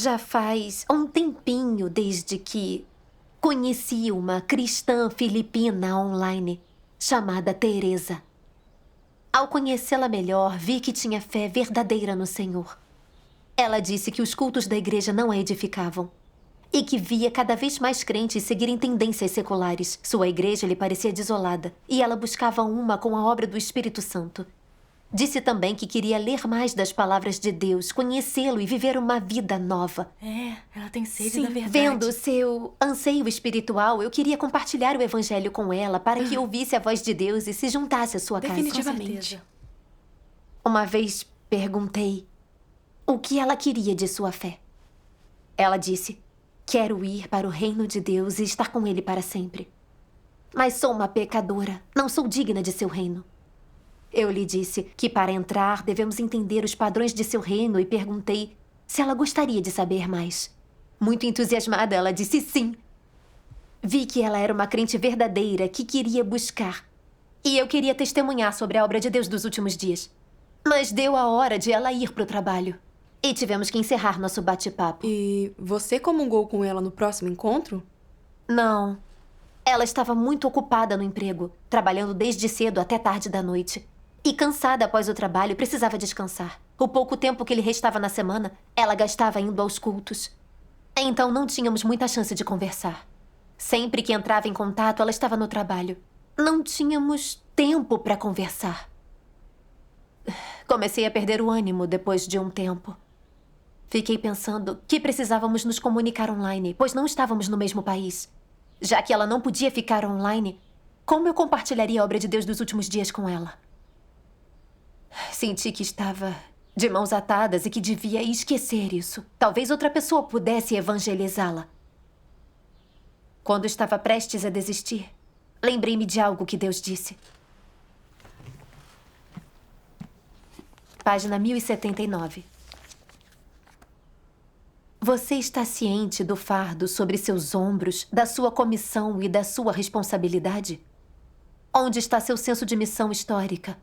Já faz um tempinho desde que conheci uma cristã filipina online chamada Teresa. Ao conhecê-la melhor, vi que tinha fé verdadeira no Senhor. Ela disse que os cultos da igreja não a edificavam e que via cada vez mais crentes seguirem tendências seculares. Sua igreja lhe parecia desolada e ela buscava uma com a obra do Espírito Santo. Disse também que queria ler mais das palavras de Deus, conhecê-lo e viver uma vida nova. Ela tem sede Sim, da verdade. vendo seu anseio espiritual, eu queria compartilhar o evangelho com ela para que ouvisse a voz de Deus e se juntasse à sua casa. Definitivamente. Uma vez perguntei o que ela queria de sua fé. Ela disse: quero ir para o reino de Deus e estar com ele para sempre. Mas sou uma pecadora, não sou digna de seu reino. Eu lhe disse que para entrar devemos entender os padrões de seu reino e perguntei se ela gostaria de saber mais. Muito entusiasmada, ela disse sim. Vi que ela era uma crente verdadeira que queria buscar. E eu queria testemunhar sobre a obra de Deus dos últimos dias. Mas deu a hora de ela ir para o trabalho. E tivemos que encerrar nosso bate-papo. E você comungou com ela no próximo encontro? Não. Ela estava muito ocupada no emprego, trabalhando desde cedo até tarde da noite. E cansada após o trabalho, precisava descansar. O pouco tempo que lhe restava na semana, ela gastava indo aos cultos. Então não tínhamos muita chance de conversar. Sempre que entrava em contato, ela estava no trabalho. Não tínhamos tempo para conversar. Comecei a perder o ânimo depois de um tempo. Fiquei pensando que precisávamos nos comunicar online, pois não estávamos no mesmo país. Já que ela não podia ficar online, como eu compartilharia a obra de Deus dos últimos dias com ela? Senti que estava de mãos atadas e que devia esquecer isso. Talvez outra pessoa pudesse evangelizá-la. Quando estava prestes a desistir, lembrei-me de algo que Deus disse. Página 1079. Você está ciente do fardo sobre seus ombros, da sua comissão e da sua responsabilidade? Onde está seu senso de missão histórica?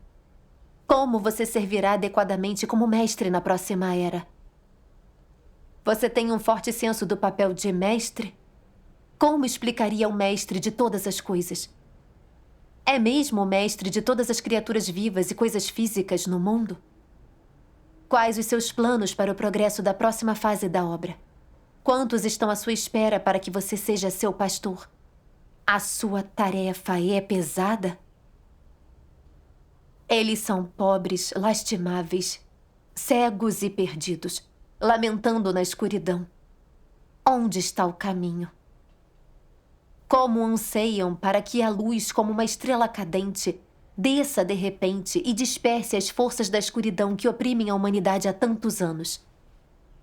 Como você servirá adequadamente como mestre na próxima era? Você tem um forte senso do papel de mestre? Como explicaria o mestre de todas as coisas? É mesmo o mestre de todas as criaturas vivas e coisas físicas no mundo? Quais os seus planos para o progresso da próxima fase da obra? Quantos estão à sua espera para que você seja seu pastor? A sua tarefa é pesada? Eles são pobres, lastimáveis, cegos e perdidos, lamentando na escuridão. Onde está o caminho? Como anseiam para que a luz, como uma estrela cadente, desça de repente e disperse as forças da escuridão que oprimem a humanidade há tantos anos.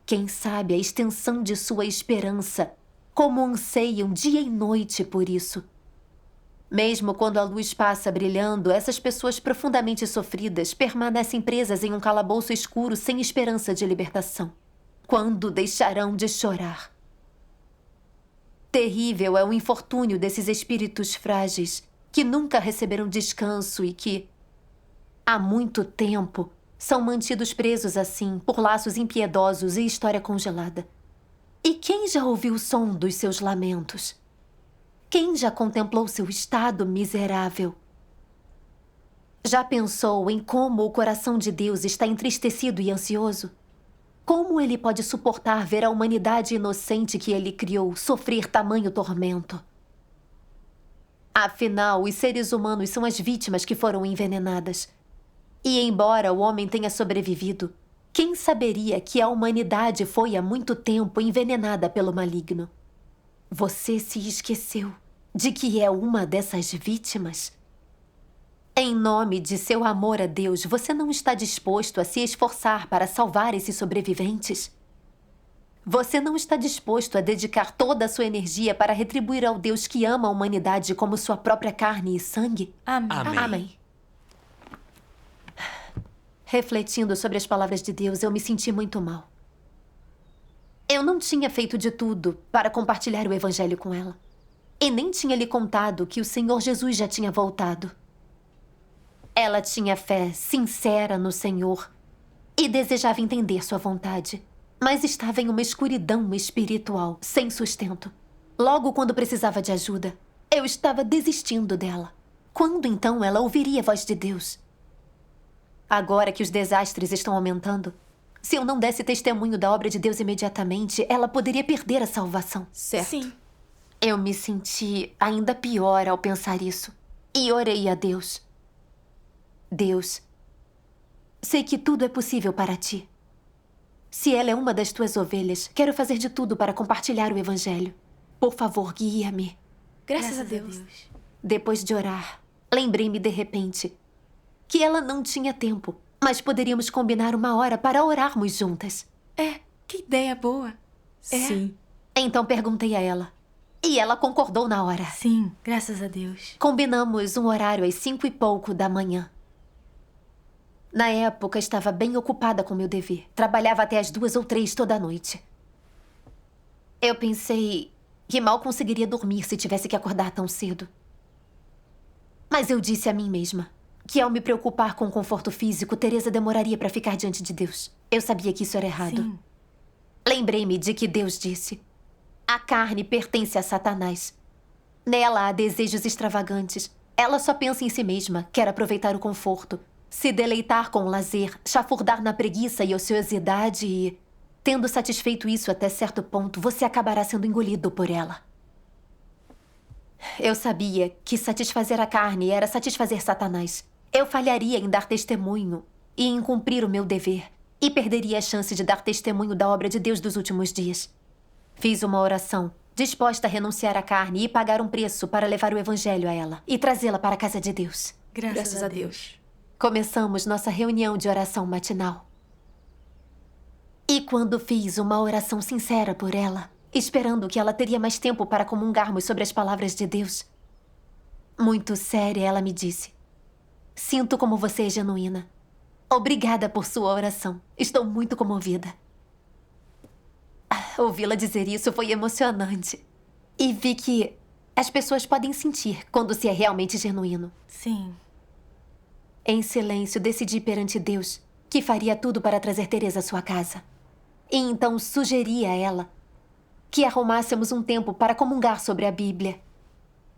Quem sabe a extensão de sua esperança, como anseiam dia e noite por isso. Mesmo quando a luz passa brilhando, essas pessoas profundamente sofridas permanecem presas em um calabouço escuro sem esperança de libertação. Quando deixarão de chorar? Terrível é o infortúnio desses espíritos frágeis que nunca receberam descanso e que, há muito tempo, são mantidos presos assim por laços impiedosos e história congelada. E quem já ouviu o som dos seus lamentos? Quem já contemplou seu estado miserável? Já pensou em como o coração de Deus está entristecido e ansioso? Como ele pode suportar ver a humanidade inocente que ele criou sofrer tamanho tormento? Afinal, os seres humanos são as vítimas que foram envenenadas. E embora o homem tenha sobrevivido, quem saberia que a humanidade foi há muito tempo envenenada pelo maligno? Você se esqueceu de que é uma dessas vítimas? Em nome de seu amor a Deus, você não está disposto a se esforçar para salvar esses sobreviventes? Você não está disposto a dedicar toda a sua energia para retribuir ao Deus que ama a humanidade como sua própria carne e sangue? Amém. Amém. Refletindo sobre as palavras de Deus, eu me senti muito mal. Eu não tinha feito de tudo para compartilhar o evangelho com ela. E nem tinha lhe contado que o Senhor Jesus já tinha voltado. Ela tinha fé sincera no Senhor e desejava entender sua vontade. mas estava em uma escuridão espiritual, sem sustento. Logo quando precisava de ajuda, eu estava desistindo dela. Quando então ela ouviria a voz de Deus? Agora que os desastres estão aumentando, se eu não desse testemunho da obra de Deus imediatamente, ela poderia perder a salvação. Certo. Sim. Eu me senti ainda pior ao pensar isso. E orei a Deus. Deus, sei que tudo é possível para ti. Se ela é uma das tuas ovelhas, quero fazer de tudo para compartilhar o Evangelho. Por favor, guia-me. Graças a Deus. Depois de orar, lembrei-me de repente que ela não tinha tempo, mas poderíamos combinar uma hora para orarmos juntas. É, que ideia boa. É. Sim. Então perguntei a ela. E ela concordou na hora. Sim, graças a Deus. Combinamos um horário às 5 e pouco da manhã. Na época, estava bem ocupada com meu dever. Trabalhava até as 2 ou 3 toda a noite. Eu pensei que mal conseguiria dormir se tivesse que acordar tão cedo. Mas eu disse a mim mesma que ao me preocupar com o conforto físico, Teresa demoraria para ficar diante de Deus. Eu sabia que isso era errado. Sim. Lembrei-me de que Deus disse: a carne pertence a Satanás. Nela há desejos extravagantes. Ela só pensa em si mesma, quer aproveitar o conforto, se deleitar com o lazer, chafurdar na preguiça e ociosidade e, tendo satisfeito isso até certo ponto, você acabará sendo engolido por ela. Eu sabia que satisfazer a carne era satisfazer Satanás. Eu falharia em dar testemunho e em cumprir o meu dever, e perderia a chance de dar testemunho da obra de Deus dos últimos dias. Fiz uma oração, disposta a renunciar à carne e pagar um preço para levar o Evangelho a ela e trazê-la para a casa de Deus. Graças a Deus. Começamos nossa reunião de oração matinal. E quando fiz uma oração sincera por ela, esperando que ela teria mais tempo para comungarmos sobre as palavras de Deus, muito séria, ela me disse: sinto como você é genuína. Obrigada por sua oração. Estou muito comovida. Ouvi-la dizer isso foi emocionante. E vi que as pessoas podem sentir quando se é realmente genuíno. Sim. Em silêncio, decidi perante Deus que faria tudo para trazer Teresa à sua casa. E então sugeri a ela que arrumássemos um tempo para comungar sobre a Bíblia.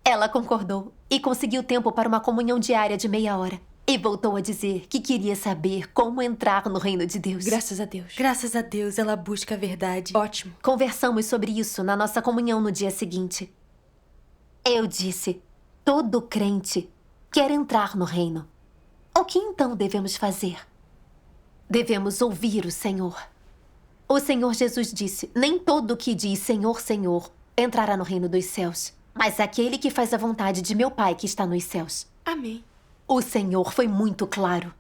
Ela concordou e conseguiu tempo para uma comunhão diária de meia hora. E voltou a dizer que queria saber como entrar no reino de Deus. Graças a Deus. Graças a Deus, ela busca a verdade. Ótimo. Conversamos sobre isso na nossa comunhão no dia seguinte. Eu disse: todo crente quer entrar no reino. O que então devemos fazer? Devemos ouvir o Senhor. O Senhor Jesus disse: nem todo que diz Senhor, Senhor entrará no reino dos céus, mas aquele que faz a vontade de meu Pai que está nos céus. Amém. O Senhor foi muito claro.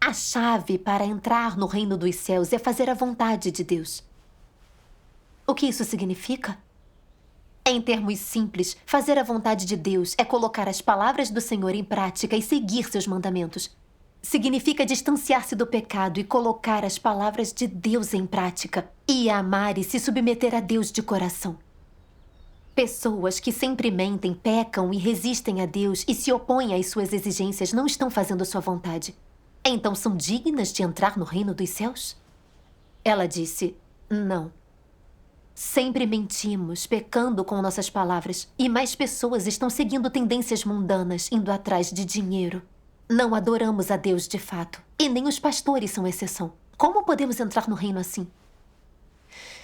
A chave para entrar no reino dos céus é fazer a vontade de Deus. O que isso significa? Em termos simples, fazer a vontade de Deus é colocar as palavras do Senhor em prática e seguir seus mandamentos. Significa distanciar-se do pecado e colocar as palavras de Deus em prática. E amar e se submeter a Deus de coração. Pessoas que sempre mentem, pecam e resistem a Deus e se opõem às suas exigências não estão fazendo sua vontade. Então são dignas de entrar no reino dos céus? Ela disse: não. Sempre mentimos, pecando com nossas palavras, e mais pessoas estão seguindo tendências mundanas, indo atrás de dinheiro. Não adoramos a Deus de fato, e nem os pastores são exceção. Como podemos entrar no reino assim?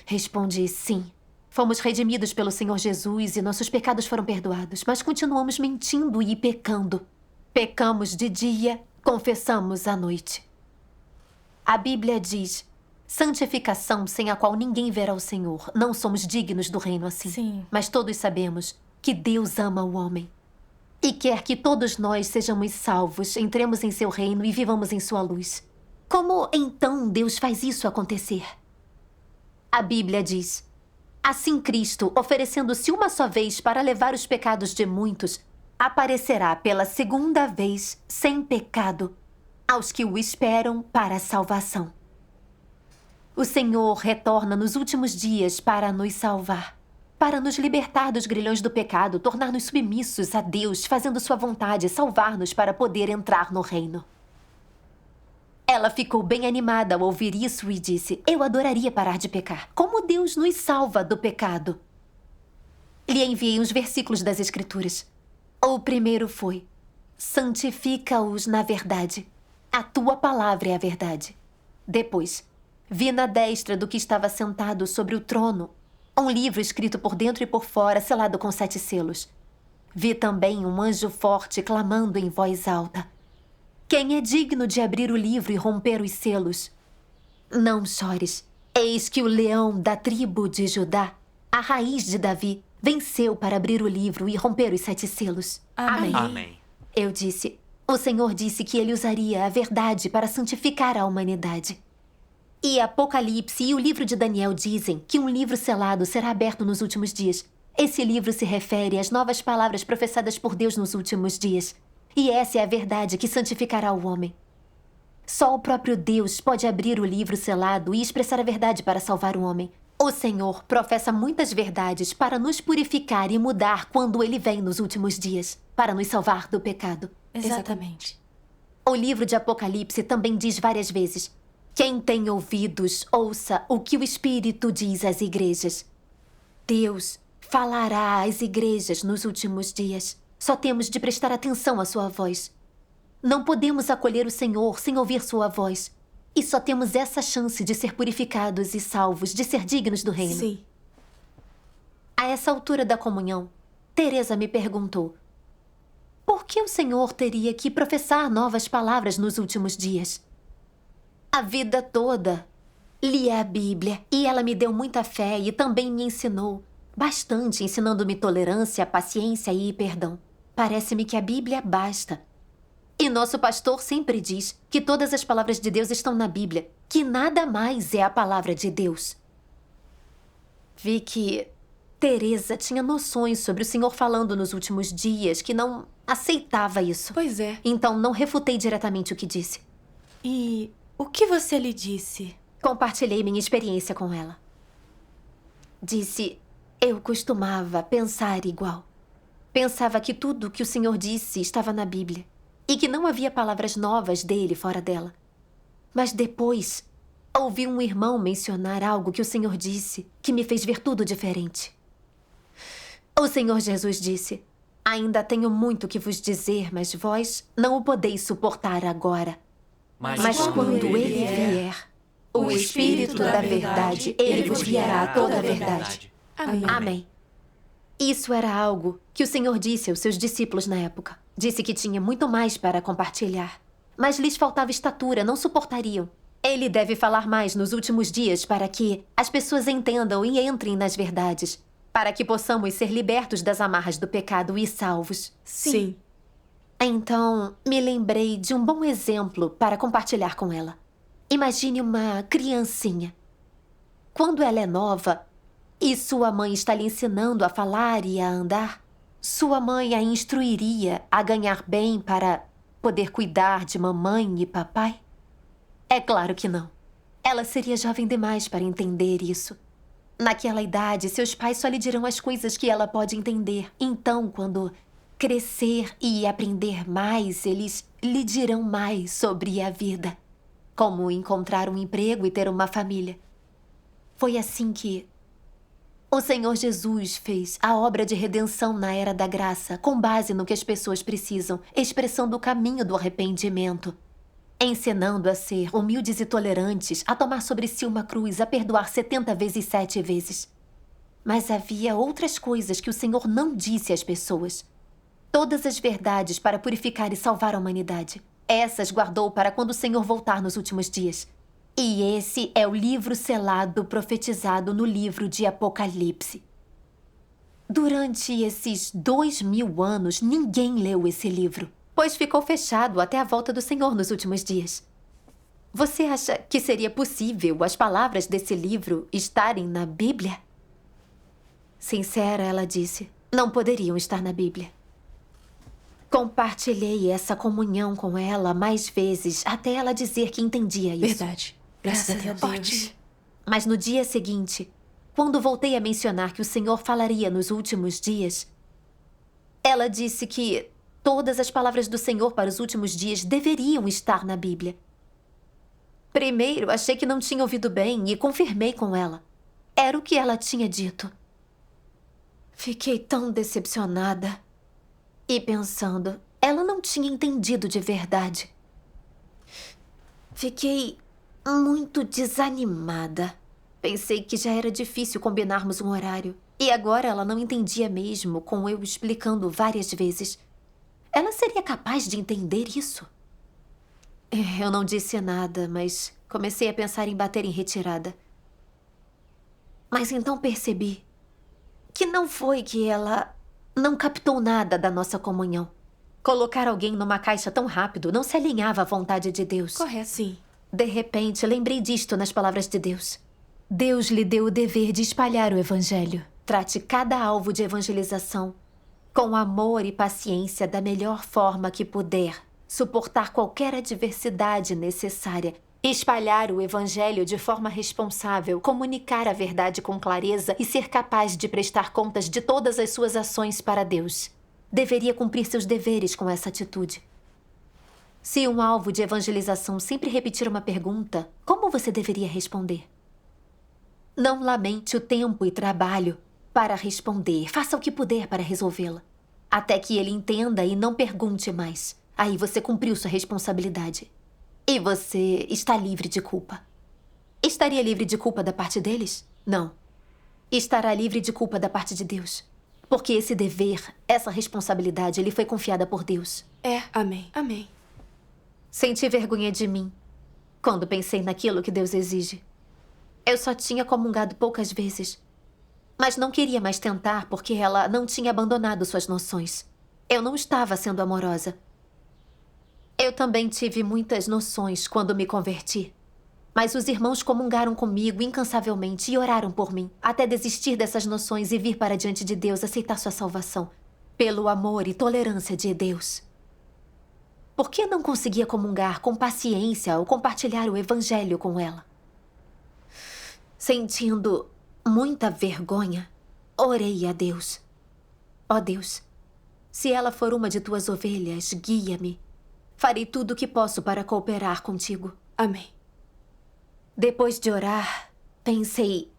Respondi: sim. Fomos redimidos pelo Senhor Jesus e nossos pecados foram perdoados, mas continuamos mentindo e pecando. Pecamos de dia, confessamos à noite. A Bíblia diz: santificação sem a qual ninguém verá o Senhor. Não somos dignos do reino assim. Sim. Mas todos sabemos que Deus ama o homem e quer que todos nós sejamos salvos, entremos em seu reino e vivamos em sua luz. Como então Deus faz isso acontecer? A Bíblia diz: assim Cristo, oferecendo-se uma só vez para levar os pecados de muitos, aparecerá pela segunda vez sem pecado aos que o esperam para a salvação. O Senhor retorna nos últimos dias para nos salvar, para nos libertar dos grilhões do pecado, tornar-nos submissos a Deus, fazendo sua vontade, salvar-nos para poder entrar no reino. Ela ficou bem animada ao ouvir isso e disse: eu adoraria parar de pecar. Como Deus nos salva do pecado? Lhe enviei uns versículos das Escrituras. O primeiro foi: santifica-os na verdade. A tua palavra é a verdade. Depois, vi na destra do que estava sentado sobre o trono um livro escrito por dentro e por fora, selado com 7 selos. Vi também um anjo forte clamando em voz alta: quem é digno de abrir o livro e romper os selos? Não chores. Eis que o leão da tribo de Judá, a raiz de Davi, venceu para abrir o livro e romper os 7 selos. Amém. Amém. Eu disse: o Senhor disse que ele usaria a verdade para santificar a humanidade. E Apocalipse e o livro de Daniel dizem que um livro selado será aberto nos últimos dias. Esse livro se refere às novas palavras professadas por Deus nos últimos dias. E essa é a verdade que santificará o homem. Só o próprio Deus pode abrir o livro selado e expressar a verdade para salvar o homem. O Senhor professa muitas verdades para nos purificar e mudar quando Ele vem nos últimos dias, para nos salvar do pecado. Exatamente. O livro de Apocalipse também diz várias vezes: quem tem ouvidos, ouça o que o Espírito diz às igrejas. Deus falará às igrejas nos últimos dias. Só temos de prestar atenção à sua voz. Não podemos acolher o Senhor sem ouvir sua voz. E só temos essa chance de ser purificados e salvos, de ser dignos do reino. Sim. A essa altura da comunhão, Teresa me perguntou: por que o Senhor teria que professar novas palavras nos últimos dias? A vida toda li a Bíblia e ela me deu muita fé e também me ensinou bastante, ensinando-me tolerância, paciência e perdão. Parece-me que a Bíblia basta. E nosso pastor sempre diz que todas as palavras de Deus estão na Bíblia, que nada mais é a palavra de Deus. Vi que Teresa tinha noções sobre o Senhor falando nos últimos dias, que não aceitava isso. Pois é. Então não refutei diretamente o que disse. E o que você lhe disse? Compartilhei minha experiência com ela. Disse: eu costumava pensar igual. Pensava que tudo o que o Senhor disse estava na Bíblia e que não havia palavras novas dele fora dela. Mas depois, ouvi um irmão mencionar algo que o Senhor disse que me fez ver tudo diferente. O Senhor Jesus disse: ainda tenho muito que vos dizer, mas vós não o podeis suportar agora. Mas quando ele vier, o Espírito da verdade, ele vos guiará a toda a verdade. Amém. Amém. Isso era algo que o Senhor disse aos seus discípulos na época. Disse que tinha muito mais para compartilhar. Mas lhes faltava estatura, não suportariam. Ele deve falar mais nos últimos dias para que as pessoas entendam e entrem nas verdades. Para que possamos ser libertos das amarras do pecado e salvos. Sim. Então, me lembrei de um bom exemplo para compartilhar com ela. Imagine uma criancinha. Quando ela é nova e sua mãe está lhe ensinando a falar e a andar, sua mãe a instruiria a ganhar bem para poder cuidar de mamãe e papai? É claro que não. Ela seria jovem demais para entender isso. Naquela idade, seus pais só lhe dirão as coisas que ela pode entender. Então, quando crescer e aprender mais, eles lhe dirão mais sobre a vida. Como encontrar um emprego e ter uma família. Foi assim que o Senhor Jesus fez a obra de redenção na Era da Graça, com base no que as pessoas precisam, expressando o caminho do arrependimento. Ensinando a ser humildes e tolerantes, a tomar sobre si uma cruz, a perdoar 70 vezes 7 vezes. Mas havia outras coisas que o Senhor não disse às pessoas. Todas as verdades para purificar e salvar a humanidade. Essas guardou para quando o Senhor voltar nos últimos dias. E esse é o livro selado profetizado no livro de Apocalipse. Durante esses 2000 anos, ninguém leu esse livro, pois ficou fechado até a volta do Senhor nos últimos dias. Você acha que seria possível as palavras desse livro estarem na Bíblia? Sincera, ela disse, não poderiam estar na Bíblia. Compartilhei essa comunhão com ela mais vezes, até ela dizer que entendia isso. Verdade. Graças a Deus. Forte. Mas no dia seguinte, quando voltei a mencionar que o Senhor falaria nos últimos dias, ela disse que todas as palavras do Senhor para os últimos dias deveriam estar na Bíblia. Primeiro, achei que não tinha ouvido bem e confirmei com ela. Era o que ela tinha dito. Fiquei tão decepcionada. E pensando, ela não tinha entendido de verdade. Fiquei muito desanimada. Pensei que já era difícil combinarmos um horário. E agora ela não entendia mesmo, com eu explicando várias vezes. Ela seria capaz de entender isso? Eu não disse nada, mas comecei a pensar em bater em retirada. Mas então percebi que não foi que ela não captou nada da nossa comunhão. Colocar alguém numa caixa tão rápido não se alinhava à vontade de Deus. Correto. Sim. De repente, lembrei disto nas palavras de Deus. Deus lhe deu o dever de espalhar o evangelho. Trate cada alvo de evangelização com amor e paciência da melhor forma que puder. Suportar qualquer adversidade necessária. Espalhar o evangelho de forma responsável. Comunicar a verdade com clareza e ser capaz de prestar contas de todas as suas ações para Deus. Deveria cumprir seus deveres com essa atitude. Se um alvo de evangelização sempre repetir uma pergunta, como você deveria responder? Não lamente o tempo e trabalho para responder. Faça o que puder para resolvê-la. Até que ele entenda e não pergunte mais. Aí você cumpriu sua responsabilidade. E você está livre de culpa. Estaria livre de culpa da parte deles? Não. Estará livre de culpa da parte de Deus. Porque esse dever, essa responsabilidade, lhe foi confiada por Deus. Amém. Amém. Senti vergonha de mim quando pensei naquilo que Deus exige. Eu só tinha comungado poucas vezes. Mas não queria mais tentar porque ela não tinha abandonado suas noções. Eu não estava sendo amorosa. Eu também tive muitas noções quando me converti. Mas os irmãos comungaram comigo incansavelmente e oraram por mim, até desistir dessas noções e vir para diante de Deus aceitar sua salvação, pelo amor e tolerância de Deus. Por que não conseguia comungar com paciência ou compartilhar o evangelho com ela? Sentindo muita vergonha, orei a Deus. Ó Deus, se ela for uma de tuas ovelhas, guia-me. Farei tudo o que posso para cooperar contigo. Amém. Depois de orar, pensei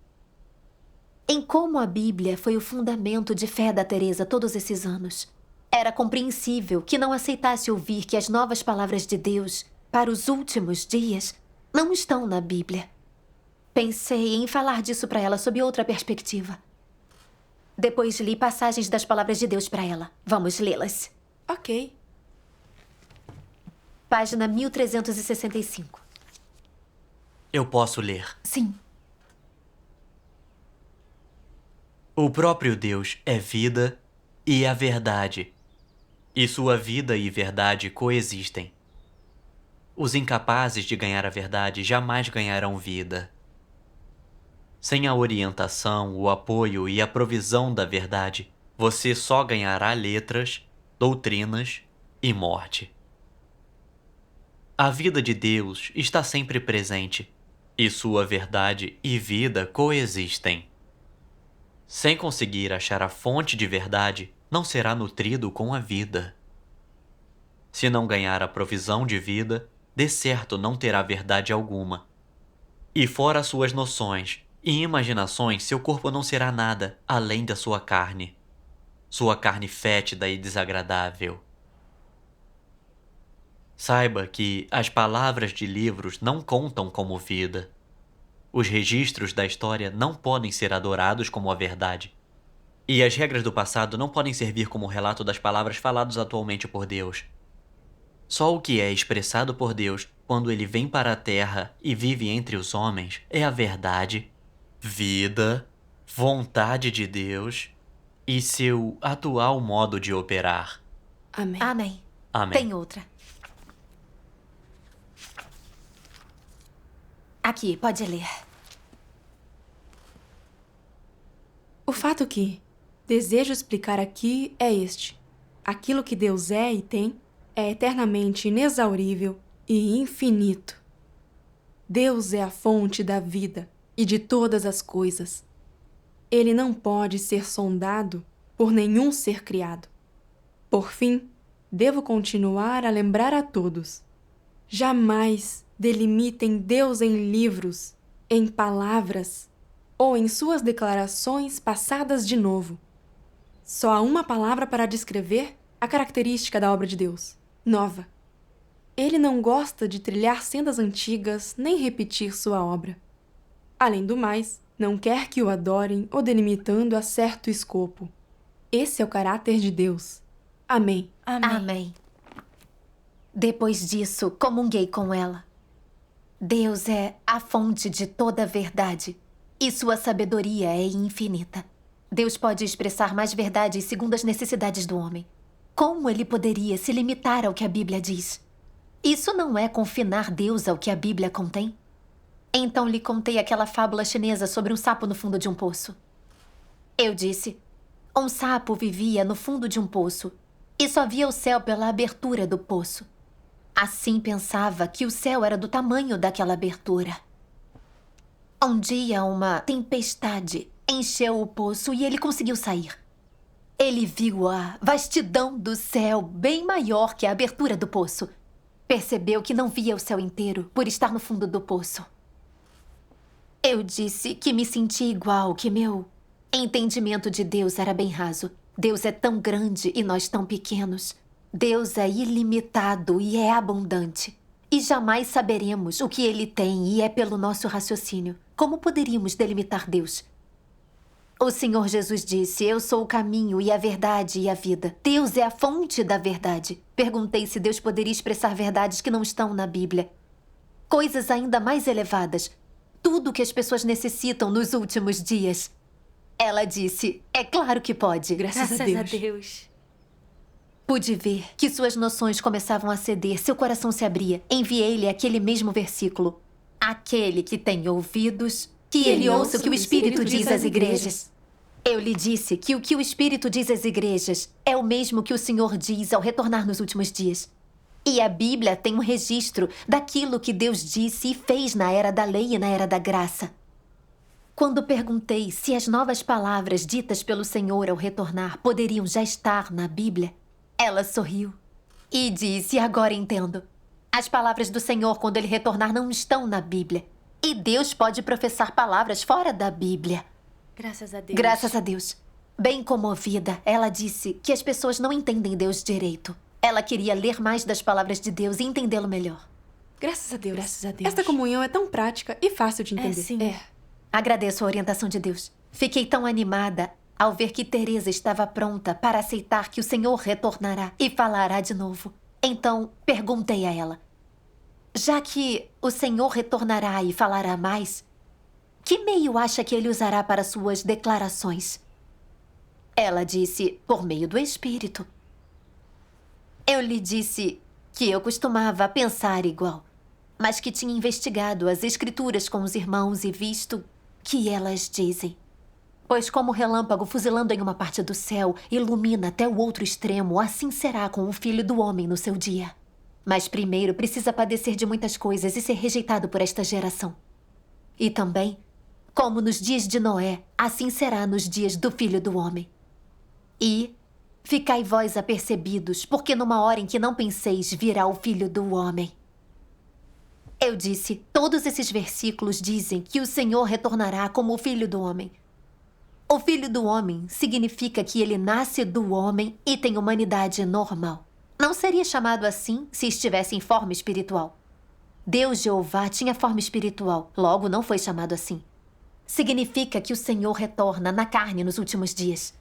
em como a Bíblia foi o fundamento de fé da Teresa todos esses anos. Era compreensível que não aceitasse ouvir que as novas palavras de Deus para os últimos dias não estão na Bíblia. Pensei em falar disso para ela sob outra perspectiva. Depois li passagens das palavras de Deus para ela. Vamos lê-las. Ok. Página 1365. Eu posso ler. Sim. O próprio Deus é vida e a verdade, e sua vida e verdade coexistem. Os incapazes de ganhar a verdade jamais ganharão vida. Sem a orientação, o apoio e a provisão da verdade, você só ganhará letras, doutrinas e morte. A vida de Deus está sempre presente, e sua verdade e vida coexistem. Sem conseguir achar a fonte de verdade, não será nutrido com a vida. Se não ganhar a provisão de vida, de certo não terá verdade alguma. E fora suas noções e imaginações, seu corpo não será nada além da sua carne fétida e desagradável. Saiba que as palavras de livros não contam como vida. Os registros da história não podem ser adorados como a verdade. E as regras do passado não podem servir como relato das palavras faladas atualmente por Deus. Só o que é expressado por Deus quando ele vem para a terra e vive entre os homens é a verdade, vida, vontade de Deus e seu atual modo de operar. Amém. Amém. Amém. Tem outra. Aqui, pode ler. O fato que desejo explicar aqui é este. Aquilo que Deus é e tem é eternamente inexaurível e infinito. Deus é a fonte da vida e de todas as coisas. Ele não pode ser sondado por nenhum ser criado. Por fim, devo continuar a lembrar a todos. Jamais delimitem Deus em livros, em palavras ou em suas declarações passadas de novo. Só há uma palavra para descrever a característica da obra de Deus: nova. Ele não gosta de trilhar sendas antigas nem repetir sua obra. Além do mais, não quer que o adorem o delimitando a certo escopo. Esse é o caráter de Deus. Amém. Amém. Depois disso, comunguei com ela. Deus é a fonte de toda a verdade e sua sabedoria é infinita. Deus pode expressar mais verdades segundo as necessidades do homem. Como ele poderia se limitar ao que a Bíblia diz? Isso não é confinar Deus ao que a Bíblia contém? Então lhe contei aquela fábula chinesa sobre um sapo no fundo de um poço. Eu disse: um sapo vivia no fundo de um poço e só via o céu pela abertura do poço. Assim pensava que o céu era do tamanho daquela abertura. Um dia, uma tempestade encheu o poço e ele conseguiu sair. Ele viu a vastidão do céu bem maior que a abertura do poço. Percebeu que não via o céu inteiro por estar no fundo do poço. Eu disse que me sentia igual, que meu entendimento de Deus era bem raso. Deus é tão grande e nós tão pequenos. Deus é ilimitado e é abundante. E jamais saberemos o que Ele tem e é pelo nosso raciocínio. Como poderíamos delimitar Deus? O Senhor Jesus disse: eu sou o caminho e a verdade e a vida. Deus é a fonte da verdade. Perguntei se Deus poderia expressar verdades que não estão na Bíblia. Coisas ainda mais elevadas. Tudo o que as pessoas necessitam nos últimos dias. Ela disse: é claro que pode. Graças a Deus. Pude ver que suas noções começavam a ceder, seu coração se abria. Enviei-lhe aquele mesmo versículo. Aquele que tem ouvidos, que ele ouça o que o Espírito diz às igrejas. Eu lhe disse que o o Espírito diz às igrejas é o mesmo que o Senhor diz ao retornar nos últimos dias. E a Bíblia tem um registro daquilo que Deus disse e fez na era da lei e na era da graça. Quando perguntei se as novas palavras ditas pelo Senhor ao retornar poderiam já estar na Bíblia, ela sorriu e disse: agora entendo. As palavras do Senhor quando Ele retornar não estão na Bíblia. E Deus pode professar palavras fora da Bíblia. Graças a Deus. Graças a Deus. Bem comovida, ela disse que as pessoas não entendem Deus direito. Ela queria ler mais das palavras de Deus e entendê-lo melhor. Graças a Deus. Graças a Deus. Esta comunhão é tão prática e fácil de entender. sim. Agradeço a orientação de Deus. Fiquei tão animada ao ver que Teresa estava pronta para aceitar que o Senhor retornará e falará de novo. Então, perguntei a ela: já que o Senhor retornará e falará mais, que meio acha que Ele usará para suas declarações? Ela disse: por meio do Espírito. Eu lhe disse que eu costumava pensar igual, mas que tinha investigado as Escrituras com os irmãos e visto que elas dizem. Pois como o relâmpago fuzilando em uma parte do céu ilumina até o outro extremo, assim será com o Filho do Homem no seu dia. Mas primeiro precisa padecer de muitas coisas e ser rejeitado por esta geração. E também, como nos dias de Noé, assim será nos dias do Filho do Homem. E ficai vós apercebidos, porque numa hora em que não penseis virá o Filho do Homem. Eu disse: todos esses versículos dizem que o Senhor retornará como o Filho do Homem. O Filho do Homem significa que ele nasce do homem e tem humanidade normal. Não seria chamado assim se estivesse em forma espiritual. Deus Jeová tinha forma espiritual, logo não foi chamado assim. Significa que o Senhor retorna na carne nos últimos dias.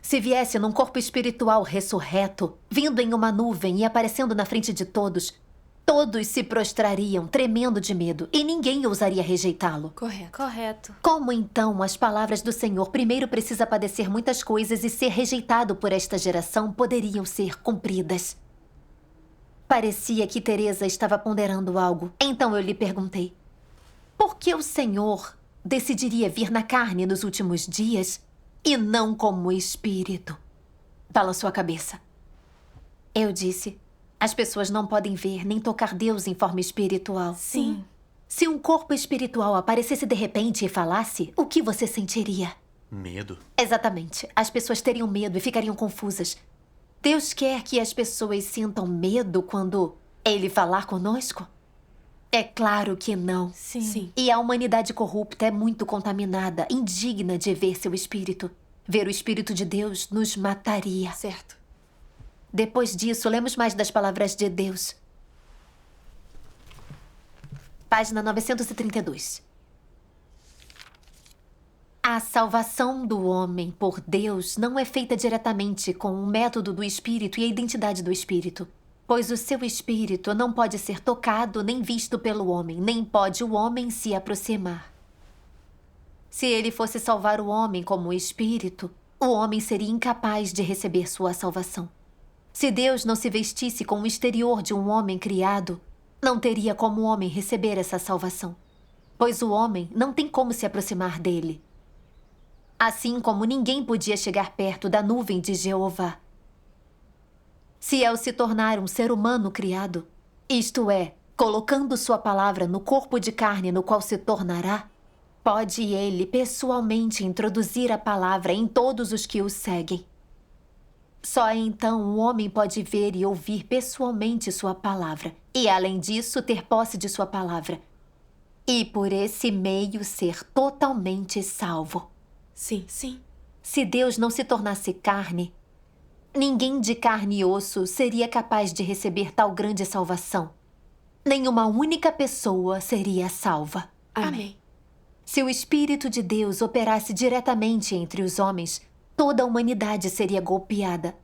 Se viesse num corpo espiritual ressurreto, vindo em uma nuvem e aparecendo na frente de todos, todos se prostrariam, tremendo de medo, e ninguém ousaria rejeitá-lo. Correto. Como então as palavras do Senhor primeiro precisa padecer muitas coisas e ser rejeitado por esta geração poderiam ser cumpridas? Parecia que Teresa estava ponderando algo. Então eu lhe perguntei: por que o Senhor decidiria vir na carne nos últimos dias e não como espírito? Balançou a cabeça. Eu disse: as pessoas não podem ver nem tocar Deus em forma espiritual. Sim. Se um corpo espiritual aparecesse de repente e falasse, o que você sentiria? Medo. Exatamente. As pessoas teriam medo e ficariam confusas. Deus quer que as pessoas sintam medo quando Ele falar conosco? É claro que não. Sim. Sim. E a humanidade corrupta é muito contaminada, indigna de ver seu espírito. Ver o Espírito de Deus nos mataria. Certo. Depois disso, lemos mais das palavras de Deus. Página 932. A salvação do homem por Deus não é feita diretamente com o método do Espírito e a identidade do Espírito, pois o seu Espírito não pode ser tocado nem visto pelo homem, nem pode o homem se aproximar. Se ele fosse salvar o homem como Espírito, o homem seria incapaz de receber sua salvação. Se Deus não se vestisse com o exterior de um homem criado, não teria como o homem receber essa salvação, pois o homem não tem como se aproximar dele. Assim como ninguém podia chegar perto da nuvem de Jeová. Se ao se tornar um ser humano criado, isto é, colocando sua palavra no corpo de carne no qual se tornará, pode ele pessoalmente introduzir a palavra em todos os que o seguem. Só então o homem pode ver e ouvir pessoalmente sua palavra, e além disso ter posse de sua palavra, e por esse meio ser totalmente salvo. Sim, sim. Se Deus não se tornasse carne, ninguém de carne e osso seria capaz de receber tal grande salvação. Nenhuma única pessoa seria salva. Amém. Se o Espírito de Deus operasse diretamente entre os homens, toda a humanidade seria golpeada.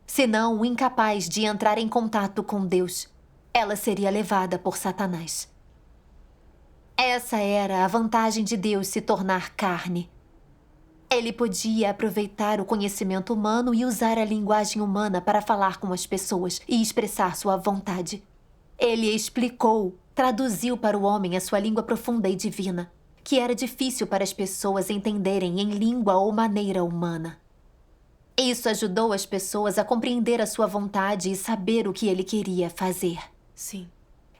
Senão, incapaz de entrar em contato com Deus, ela seria levada por Satanás. Essa era a vantagem de Deus se tornar carne. Ele podia aproveitar o conhecimento humano e usar a linguagem humana para falar com as pessoas e expressar sua vontade. Ele explicou, traduziu para o homem a sua língua profunda e divina, que era difícil para as pessoas entenderem em língua ou maneira humana. Isso ajudou as pessoas a compreender a sua vontade e saber o que ele queria fazer. Sim.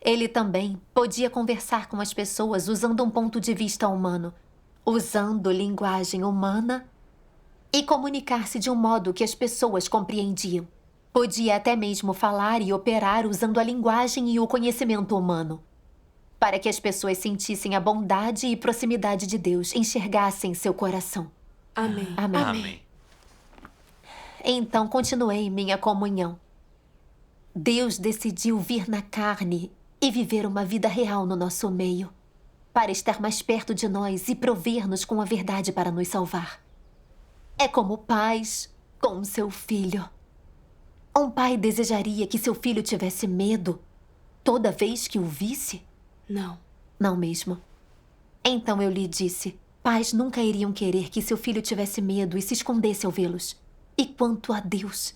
Ele também podia conversar com as pessoas usando um ponto de vista humano, usando linguagem humana e comunicar-se de um modo que as pessoas compreendiam. Podia até mesmo falar e operar usando a linguagem e o conhecimento humano, para que as pessoas sentissem a bondade e proximidade de Deus, enxergassem seu coração. Amém. Amém. Amém. Então continuei minha comunhão. Deus decidiu vir na carne e viver uma vida real no nosso meio, para estar mais perto de nós e prover-nos com a verdade para nos salvar. É como pais com seu filho. Um pai desejaria que seu filho tivesse medo toda vez que o visse? Não. Não mesmo. Então eu lhe disse, pais nunca iriam querer que seu filho tivesse medo e se escondesse ao vê-los. E quanto a Deus?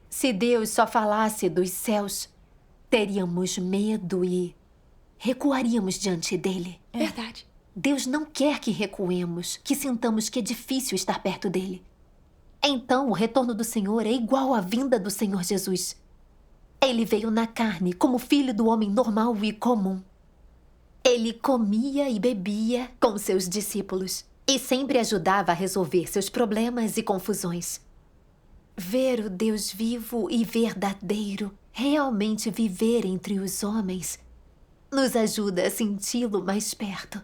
Se Deus só falasse dos céus, teríamos medo e recuaríamos diante dele. Verdade. Deus não quer que recuemos, que sintamos que é difícil estar perto dele. Então, o retorno do Senhor é igual à vinda do Senhor Jesus. Ele veio na carne como filho do homem normal e comum. Ele comia e bebia com seus discípulos e sempre ajudava a resolver seus problemas e confusões. Ver o Deus vivo e verdadeiro realmente viver entre os homens nos ajuda a senti-lo mais perto.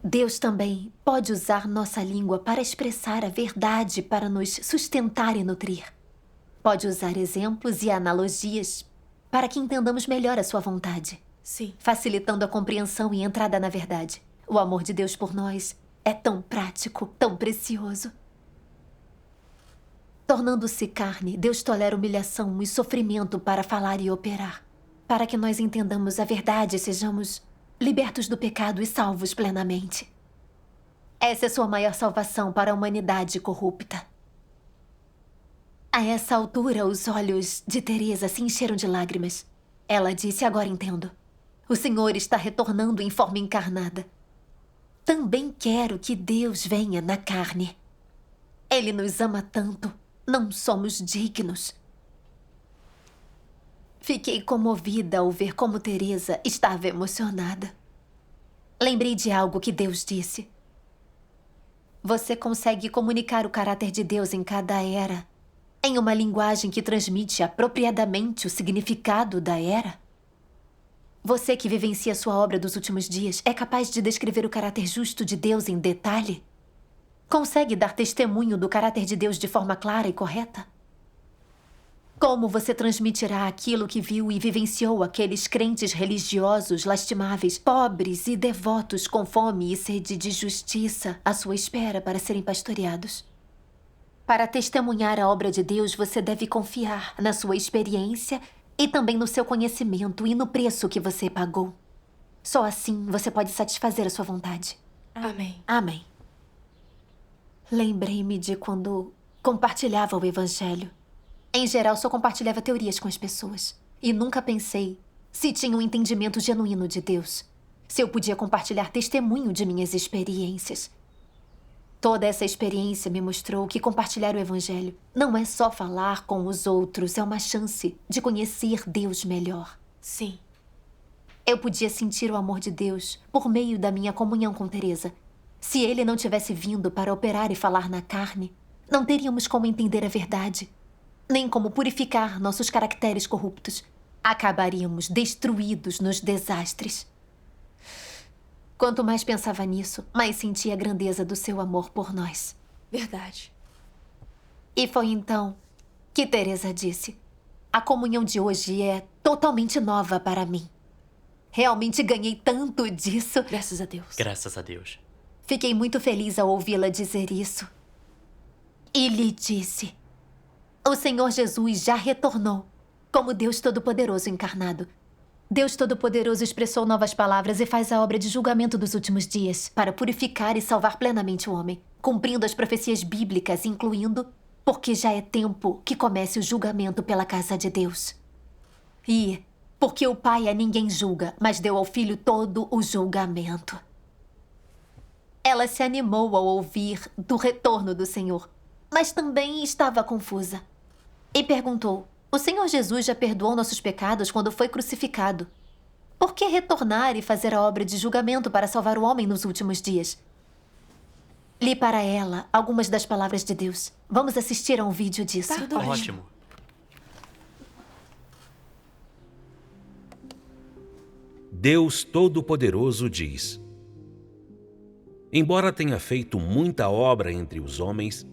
Deus também pode usar nossa língua para expressar a verdade para nos sustentar e nutrir. Pode usar exemplos e analogias para que entendamos melhor a sua vontade, Sim. facilitando a compreensão e entrada na verdade. O amor de Deus por nós é tão prático, tão precioso. Tornando-se carne, Deus tolera humilhação e sofrimento para falar e operar, para que nós entendamos a verdade e sejamos libertos do pecado e salvos plenamente. Essa é sua maior salvação para a humanidade corrupta. A essa altura, os olhos de Teresa se encheram de lágrimas. Ela disse, agora entendo. O Senhor está retornando em forma encarnada. Também quero que Deus venha na carne. Ele nos ama tanto, não somos dignos. Fiquei comovida ao ver como Teresa estava emocionada. Lembrei de algo que Deus disse. Você consegue comunicar o caráter de Deus em cada era, em uma linguagem que transmite apropriadamente o significado da era? Você que vivencia sua obra dos últimos dias é capaz de descrever o caráter justo de Deus em detalhe? Consegue dar testemunho do caráter de Deus de forma clara e correta? Como você transmitirá aquilo que viu e vivenciou aqueles crentes religiosos lastimáveis, pobres e devotos com fome e sede de justiça à sua espera para serem pastoreados? Para testemunhar a obra de Deus, você deve confiar na sua experiência e também no seu conhecimento e no preço que você pagou. Só assim você pode satisfazer a sua vontade. Amém. Amém. Lembrei-me de quando compartilhava o Evangelho. Em geral, só compartilhava teorias com as pessoas. E nunca pensei se tinha um entendimento genuíno de Deus. Se eu podia compartilhar testemunho de minhas experiências. Toda essa experiência me mostrou que compartilhar o Evangelho não é só falar com os outros, é uma chance de conhecer Deus melhor. Sim. Eu podia sentir o amor de Deus por meio da minha comunhão com Teresa. Se ele não tivesse vindo para operar e falar na carne, não teríamos como entender a verdade, nem como purificar nossos caracteres corruptos. Acabaríamos destruídos nos desastres. Quanto mais pensava nisso, mais sentia a grandeza do seu amor por nós. Verdade. E foi então que Teresa disse: a comunhão de hoje é totalmente nova para mim. Realmente ganhei tanto disso. Graças a Deus. Graças a Deus. Fiquei muito feliz ao ouvi-la dizer isso. E lhe disse: o Senhor Jesus já retornou, como Deus Todo-Poderoso encarnado. Deus Todo-Poderoso expressou novas palavras e faz a obra de julgamento dos últimos dias, para purificar e salvar plenamente o homem, cumprindo as profecias bíblicas, incluindo: porque já é tempo que comece o julgamento pela casa de Deus. E porque o Pai a ninguém julga, mas deu ao Filho todo o julgamento. Ela se animou ao ouvir do retorno do Senhor, mas também estava confusa. E perguntou: o Senhor Jesus já perdoou nossos pecados quando foi crucificado. Por que retornar e fazer a obra de julgamento para salvar o homem nos últimos dias? Li para ela algumas das palavras de Deus. Vamos assistir a um vídeo disso. Tá tudo bem. Ótimo. Deus Todo-Poderoso diz: embora tenha feito muita obra entre os homens,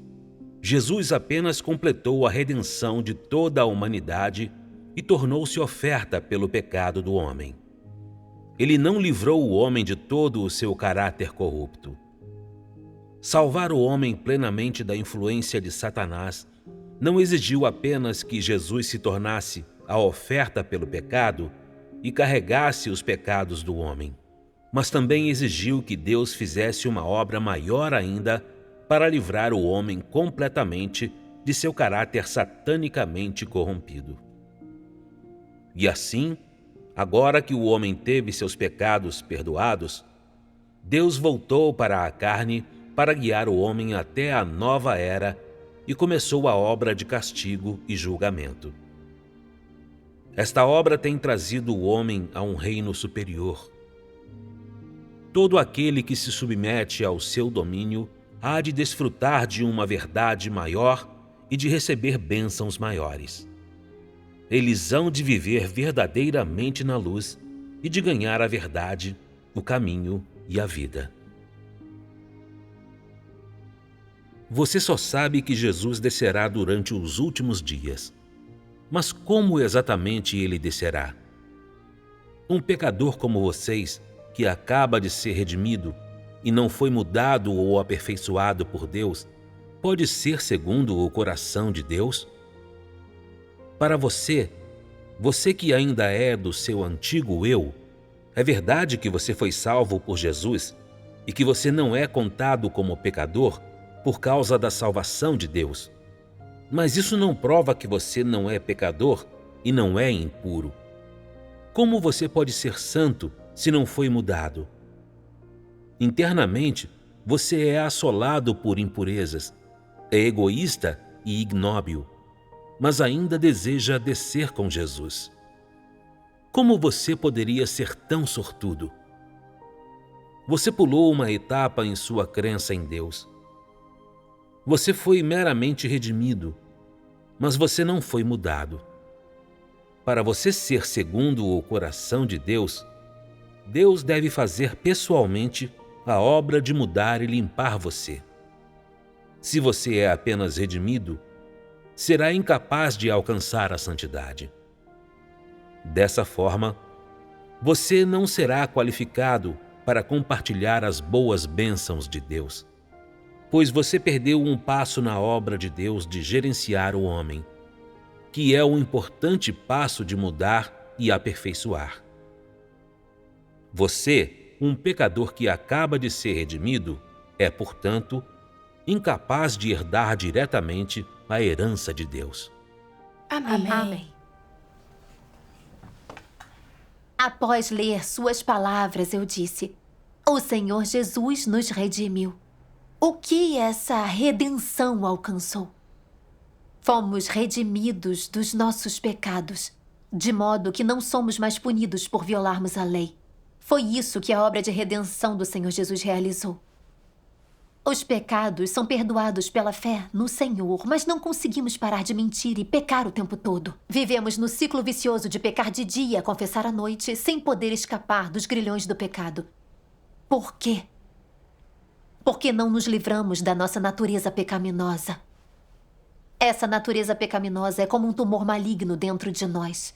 Jesus apenas completou a redenção de toda a humanidade e tornou-se oferta pelo pecado do homem. Ele não livrou o homem de todo o seu caráter corrupto. Salvar o homem plenamente da influência de Satanás não exigiu apenas que Jesus se tornasse a oferta pelo pecado e carregasse os pecados do homem, mas também exigiu que Deus fizesse uma obra maior ainda para livrar o homem completamente de seu caráter satanicamente corrompido. E assim, agora que o homem teve seus pecados perdoados, Deus voltou para a carne para guiar o homem até a nova era e começou a obra de castigo e julgamento. Esta obra tem trazido o homem a um reino superior. Todo aquele que se submete ao seu domínio há de desfrutar de uma verdade maior e de receber bênçãos maiores. Eles hão de viver verdadeiramente na luz e de ganhar a verdade, o caminho e a vida. Você só sabe que Jesus descerá durante os últimos dias. Mas como exatamente ele descerá? Um pecador como vocês, que acaba de ser redimido e não foi mudado ou aperfeiçoado por Deus, pode ser segundo o coração de Deus? Para você, você que ainda é do seu antigo eu, é verdade que você foi salvo por Jesus e que você não é contado como pecador por causa da salvação de Deus. Mas isso não prova que você não é pecador e não é impuro. Como você pode ser santo se não foi mudado? Internamente, você é assolado por impurezas, é egoísta e ignóbil, mas ainda deseja descer com Jesus. Como você poderia ser tão sortudo? Você pulou uma etapa em sua crença em Deus. Você foi meramente redimido, mas você não foi mudado. Para você ser segundo o coração de Deus, Deus deve fazer pessoalmente a obra de mudar e limpar você. Se você é apenas redimido, será incapaz de alcançar a santidade. Dessa forma, você não será qualificado para compartilhar as boas bênçãos de Deus, pois você perdeu um passo na obra de Deus de gerenciar o homem, que é um importante passo de mudar e aperfeiçoar. Você, um pecador que acaba de ser redimido, é, portanto, incapaz de herdar diretamente a herança de Deus. Amém. Amém. Após ler suas palavras, eu disse: o Senhor Jesus nos redimiu. O que essa redenção alcançou? Fomos redimidos dos nossos pecados, de modo que não somos mais punidos por violarmos a lei. Foi isso que a obra de redenção do Senhor Jesus realizou. Os pecados são perdoados pela fé no Senhor, mas não conseguimos parar de mentir e pecar o tempo todo. Vivemos no ciclo vicioso de pecar de dia, confessar à noite, sem poder escapar dos grilhões do pecado. Por quê? Porque não nos livramos da nossa natureza pecaminosa. Essa natureza pecaminosa é como um tumor maligno dentro de nós.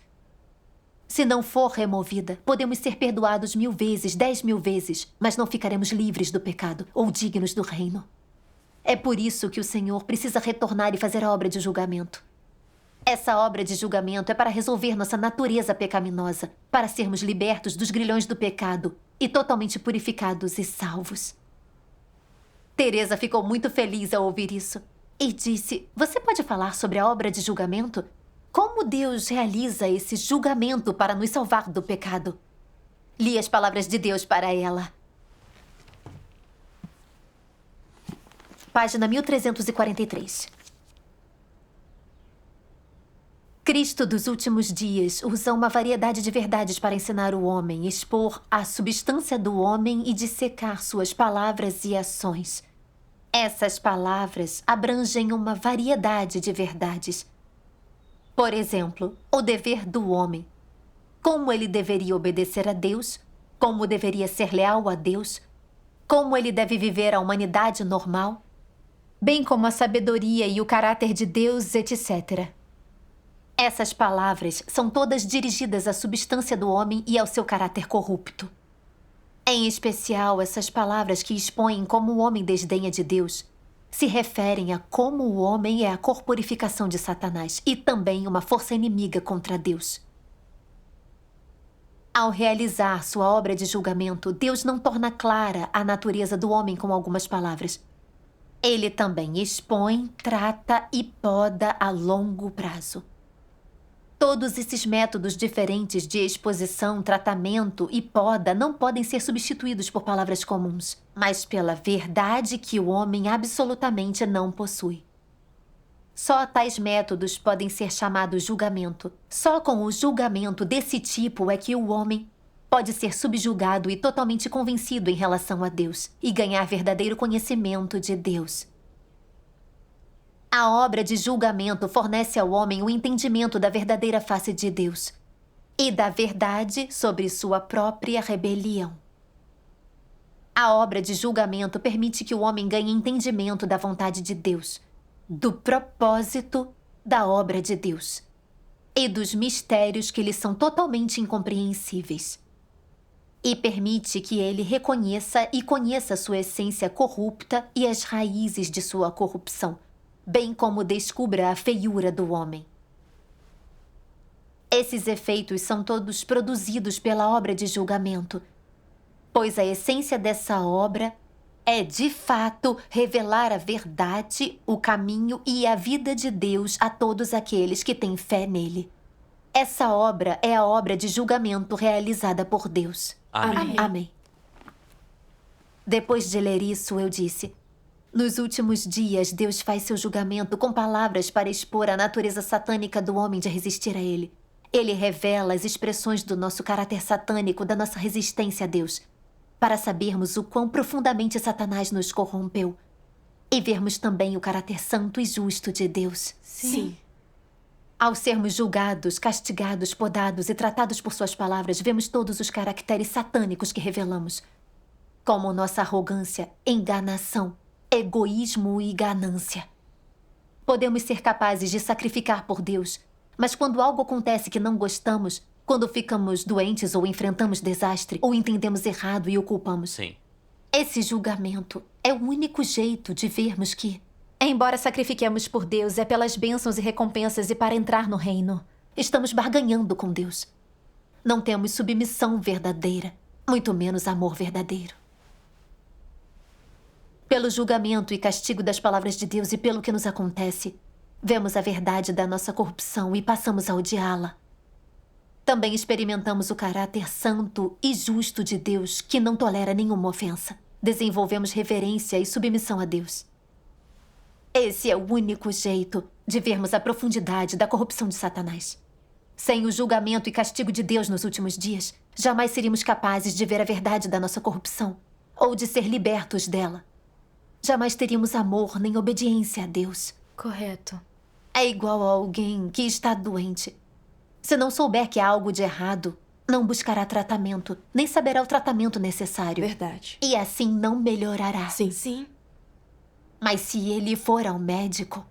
Se não for removida, podemos ser perdoados 1000 vezes, 10.000 vezes, mas não ficaremos livres do pecado ou dignos do reino. É por isso que o Senhor precisa retornar e fazer a obra de julgamento. Essa obra de julgamento é para resolver nossa natureza pecaminosa, para sermos libertos dos grilhões do pecado e totalmente purificados e salvos. Teresa ficou muito feliz ao ouvir isso e disse: você pode falar sobre a obra de julgamento? Como Deus realiza esse julgamento para nos salvar do pecado? Li as palavras de Deus para ela. Página 1343. Cristo dos últimos dias usa uma variedade de verdades para ensinar o homem, expor a substância do homem e dissecar suas palavras e ações. Essas palavras abrangem uma variedade de verdades. Por exemplo, o dever do homem. Como ele deveria obedecer a Deus, como deveria ser leal a Deus, como ele deve viver a humanidade normal, bem como a sabedoria e o caráter de Deus, etc. Essas palavras são todas dirigidas à substância do homem e ao seu caráter corrupto. Em especial, essas palavras que expõem como o homem desdenha de Deus se referem a como o homem é a corporificação de Satanás e também uma força inimiga contra Deus. Ao realizar sua obra de julgamento, Deus não torna clara a natureza do homem com algumas palavras. Ele também expõe, trata e poda a longo prazo. Todos esses métodos diferentes de exposição, tratamento e poda não podem ser substituídos por palavras comuns, mas pela verdade que o homem absolutamente não possui. Só tais métodos podem ser chamados julgamento. Só com o julgamento desse tipo é que o homem pode ser subjugado e totalmente convencido em relação a Deus e ganhar verdadeiro conhecimento de Deus. A obra de julgamento fornece ao homem o entendimento da verdadeira face de Deus e da verdade sobre sua própria rebelião. A obra de julgamento permite que o homem ganhe entendimento da vontade de Deus, do propósito da obra de Deus e dos mistérios que lhe são totalmente incompreensíveis. E permite que ele reconheça e conheça sua essência corrupta e as raízes de sua corrupção, bem como descubra a feiura do homem. Esses efeitos são todos produzidos pela obra de julgamento, pois a essência dessa obra é, de fato, revelar a verdade, o caminho e a vida de Deus a todos aqueles que têm fé nele. Essa obra é a obra de julgamento realizada por Deus. Amém. Amém. Depois de ler isso, eu disse: nos últimos dias, Deus faz seu julgamento com palavras para expor a natureza satânica do homem de resistir a ele. Ele revela as expressões do nosso caráter satânico, da nossa resistência a Deus, para sabermos o quão profundamente Satanás nos corrompeu e vermos também o caráter santo e justo de Deus. Sim. Ao sermos julgados, castigados, podados e tratados por suas palavras, vemos todos os caracteres satânicos que revelamos, como nossa arrogância, enganação, egoísmo e ganância. Podemos ser capazes de sacrificar por Deus, mas quando algo acontece que não gostamos, quando ficamos doentes ou enfrentamos desastre, ou entendemos errado e o culpamos. Sim. Esse julgamento é o único jeito de vermos que, embora sacrifiquemos por Deus, é pelas bênçãos e recompensas e para entrar no reino, estamos barganhando com Deus. Não temos submissão verdadeira, muito menos amor verdadeiro. Pelo julgamento e castigo das palavras de Deus e pelo que nos acontece, vemos a verdade da nossa corrupção e passamos a odiá-la. Também experimentamos o caráter santo e justo de Deus, que não tolera nenhuma ofensa. Desenvolvemos reverência e submissão a Deus. Esse é o único jeito de vermos a profundidade da corrupção de Satanás. Sem o julgamento e castigo de Deus nos últimos dias, jamais seríamos capazes de ver a verdade da nossa corrupção ou de ser libertos dela. Jamais teríamos amor nem obediência a Deus. Correto. É igual a alguém que está doente. Se não souber que há algo de errado, não buscará tratamento, nem saberá o tratamento necessário. Verdade. E assim não melhorará. Sim. Sim. Mas se ele for ao médico,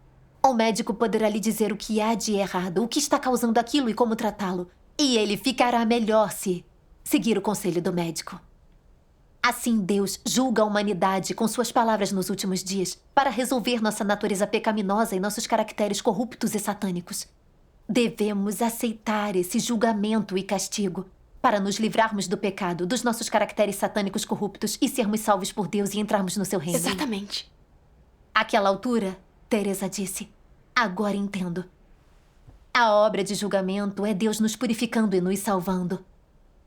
o médico poderá lhe dizer o que há de errado, o que está causando aquilo e como tratá-lo. E ele ficará melhor se seguir o conselho do médico. Assim Deus julga a humanidade com suas palavras nos últimos dias para resolver nossa natureza pecaminosa e nossos caracteres corruptos e satânicos. Devemos aceitar esse julgamento e castigo para nos livrarmos do pecado, dos nossos caracteres satânicos corruptos e sermos salvos por Deus e entrarmos no seu reino. Exatamente. Àquela altura, Teresa disse, agora entendo. A obra de julgamento é Deus nos purificando e nos salvando.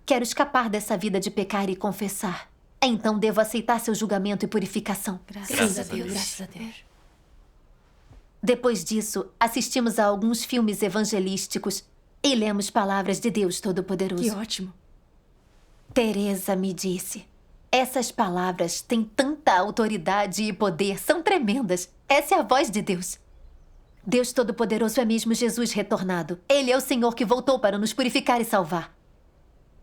Quero escapar dessa vida de pecar e confessar. Então devo aceitar seu julgamento e purificação. Graças a Deus. Graças a Deus. Depois disso, assistimos a alguns filmes evangelísticos e lemos palavras de Deus Todo-Poderoso. Que ótimo. Teresa me disse, essas palavras têm tanta autoridade e poder, são tremendas. Essa é a voz de Deus. Deus Todo-Poderoso é mesmo Jesus retornado. Ele é o Senhor que voltou para nos purificar e salvar.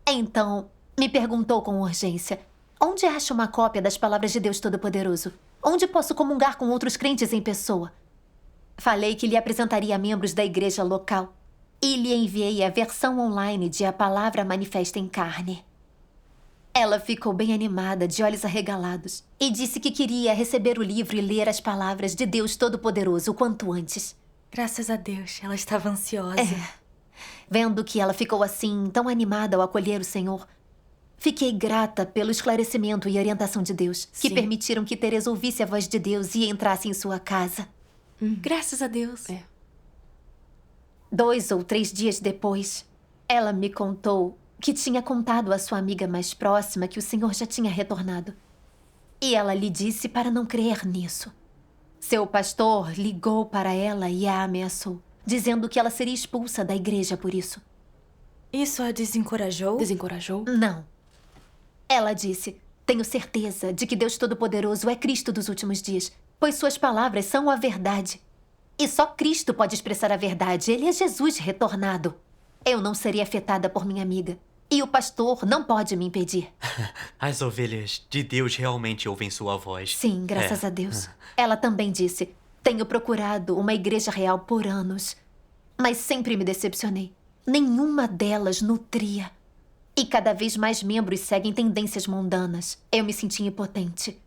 Então, me perguntou com urgência, onde acho uma cópia das palavras de Deus Todo-Poderoso? Onde posso comungar com outros crentes em pessoa? Falei que lhe apresentaria membros da igreja local e lhe enviei a versão online de A Palavra Manifesta em Carne. Ela ficou bem animada, de olhos arregalados, e disse que queria receber o livro e ler as palavras de Deus Todo-Poderoso o quanto antes. Graças a Deus. Ela estava ansiosa. Vendo que ela ficou assim, tão animada ao acolher o Senhor, fiquei grata pelo esclarecimento e orientação de Deus, que Sim. permitiram que Teresa ouvisse a voz de Deus e entrasse em sua casa. Graças a Deus. É. 2 ou 3 dias depois, ela me contou que tinha contado à sua amiga mais próxima que o Senhor já tinha retornado. E ela lhe disse para não crer nisso. Seu pastor ligou para ela e a ameaçou, dizendo que ela seria expulsa da igreja por isso. Isso a desencorajou? Desencorajou? Não. Ela disse, tenho certeza de que Deus Todo-Poderoso é Cristo dos últimos dias, pois suas palavras são a verdade. E só Cristo pode expressar a verdade. Ele é Jesus retornado. Eu não serei afetada por minha amiga. E o pastor não pode me impedir. As ovelhas de Deus realmente ouvem sua voz. Sim, graças É. a Deus. Ela também disse, tenho procurado uma igreja real por anos, mas sempre me decepcionei. Nenhuma delas nutria. E cada vez mais membros seguem tendências mundanas. Eu me senti impotente.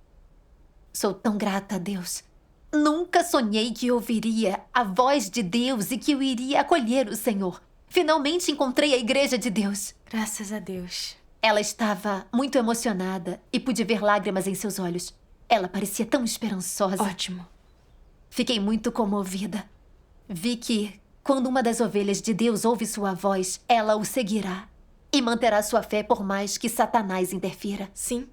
Sou tão grata a Deus. Nunca sonhei que ouviria a voz de Deus e que eu iria acolher o Senhor. Finalmente encontrei a igreja de Deus. Graças a Deus. Ela estava muito emocionada e pude ver lágrimas em seus olhos. Ela parecia tão esperançosa. Ótimo. Fiquei muito comovida. Vi que, quando uma das ovelhas de Deus ouve sua voz, ela o seguirá e manterá sua fé por mais que Satanás interfira. Sim.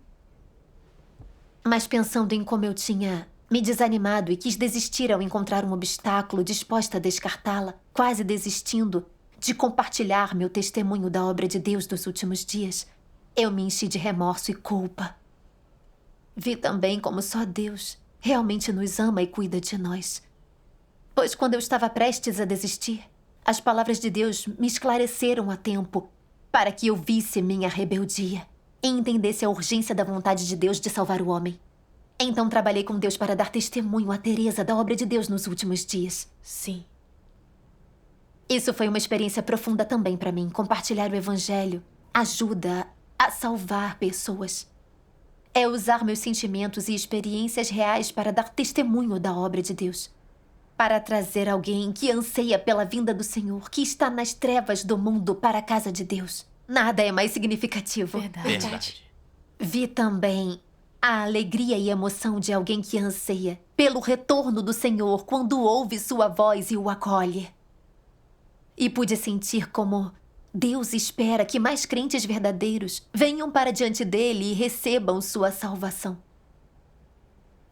Mas pensando em como eu tinha me desanimado e quis desistir ao encontrar um obstáculo disposta a descartá-la, quase desistindo de compartilhar meu testemunho da obra de Deus dos últimos dias, eu me enchi de remorso e culpa. Vi também como só Deus realmente nos ama e cuida de nós. Pois quando eu estava prestes a desistir, as palavras de Deus me esclareceram a tempo para que eu visse minha rebeldia e entendesse a urgência da vontade de Deus de salvar o homem. Então trabalhei com Deus para dar testemunho a Teresa da obra de Deus nos últimos dias. Sim. Isso foi uma experiência profunda também para mim. Compartilhar o evangelho ajuda a salvar pessoas. É usar meus sentimentos e experiências reais para dar testemunho da obra de Deus. Para trazer alguém que anseia pela vinda do Senhor, que está nas trevas do mundo para a casa de Deus. Nada é mais significativo. Verdade. Vi também a alegria e emoção de alguém que anseia pelo retorno do Senhor quando ouve sua voz e o acolhe. E pude sentir como Deus espera que mais crentes verdadeiros venham para diante dele e recebam sua salvação.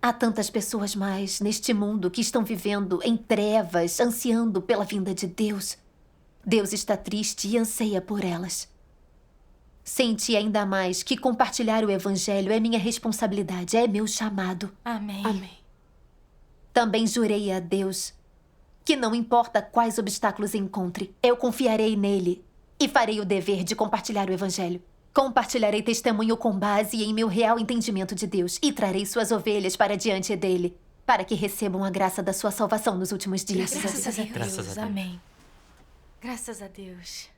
Há tantas pessoas mais neste mundo que estão vivendo em trevas, ansiando pela vinda de Deus. Deus está triste e anseia por elas. Senti ainda mais que compartilhar o evangelho é minha responsabilidade, é meu chamado. Amém. Amém. Também jurei a Deus que não importa quais obstáculos encontre, eu confiarei nele e farei o dever de compartilhar o evangelho. Compartilharei testemunho com base em meu real entendimento de Deus e trarei suas ovelhas para diante dele, para que recebam a graça da sua salvação nos últimos dias. Graças a Deus. Graças a Deus. Amém. Graças a Deus.